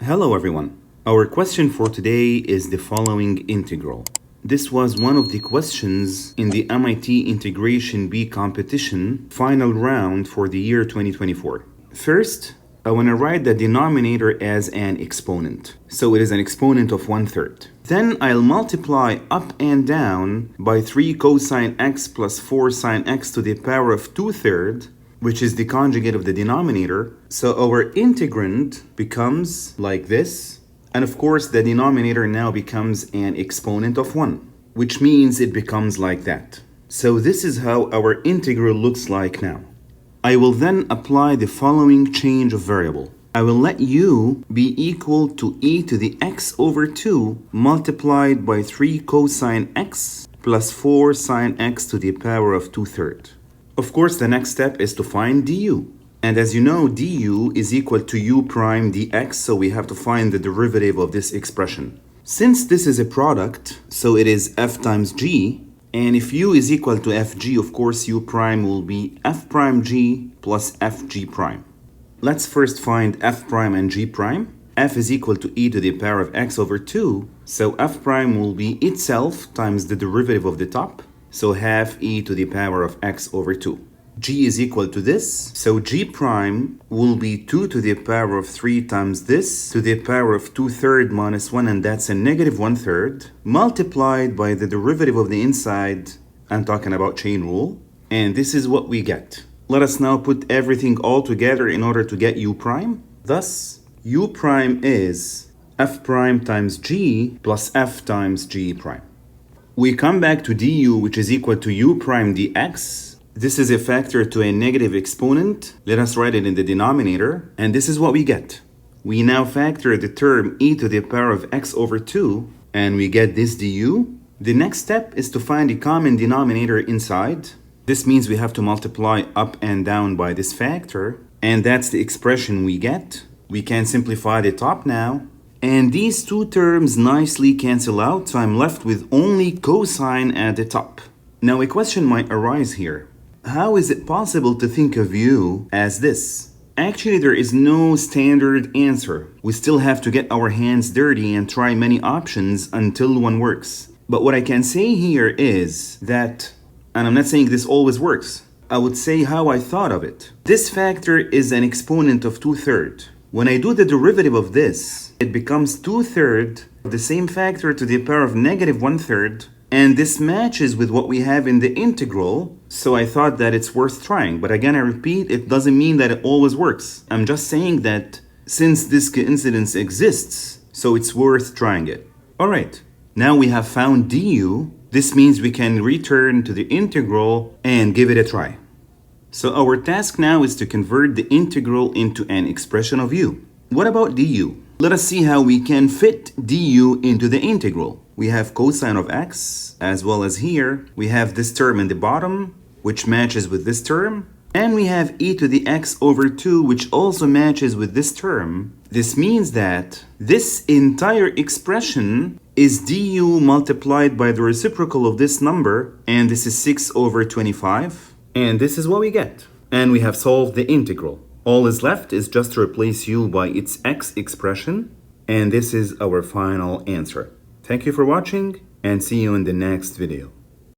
Hello everyone. Our question for today is the following integral. This was one of the questions in the MIT Integration B competition final round for the year 2024. First, I want to write the denominator as an exponent. So it is an exponent of 1/3. Then I'll multiply up and down by 3 cosine x plus 4 sine x to the power of 2/3, which is the conjugate of the denominator. So our integrand becomes like this. And of course, the denominator now becomes an exponent of 1, which means it becomes like that. So this is how our integral looks like now. I will then apply the following change of variable. I will let u be equal to e to the x over 2 multiplied by 3 cosine x plus 4 sine x to the power of 2/3. Of course, the next step is to find du. And as you know, du is equal to u prime dx, so we have to find the derivative of this expression. Since this is a product, so it is f times g, and if u is equal to fg, of course u prime will be f prime g plus fg prime. Let's first find f prime and g prime. F is equal to e to the power of x over 2, so f prime will be itself times the derivative of the top, so half e to the power of x over 2. G is equal to this, so g prime will be 2 to the power of 3 times this to the power of 2/3 minus 1, and that's a negative 1/3, multiplied by the derivative of the inside. I'm talking about chain rule, and this is what we get. Let us now put everything all together in order to get u prime. Thus, u prime is f prime times g plus f times g prime. We come back to du, which is equal to u prime dx. This is a factor to a negative exponent. Let us write it in the denominator, and this is what we get. We now factor the term e to the power of x over 2, and we get this du. The next step is to find the common denominator inside. This means we have to multiply up and down by this factor, and that's the expression we get. We can simplify the top now, and these two terms nicely cancel out, so I'm left with only cosine at the top. Now a question might arise here. How is it possible to think of u as this? Actually, there is no standard answer. We still have to get our hands dirty and try many options until one works. But what I can say here is that, and I'm not saying this always works, I would say how I thought of it. This factor is an exponent of 2/3. When I do the derivative of this, it becomes 2/3 of the same factor to the power of negative 1/3, and this matches with what we have in the integral, so I thought that it's worth trying. But again, I repeat, it doesn't mean that it always works. I'm just saying that since this coincidence exists, so it's worth trying it. Alright, now we have found du. This means we can return to the integral and give it a try. So our task now is to convert the integral into an expression of u. What about du? Let us see how we can fit du into the integral. We have cosine of x, as well as here, we have this term in the bottom, which matches with this term, and we have e to the x over 2, which also matches with this term. This means that this entire expression is du multiplied by the reciprocal of this number, and this is 6 over 25, and this is what we get. And we have solved the integral. All is left is just to replace u by its x expression, and this is our final answer. Thank you for watching, and see you in the next video.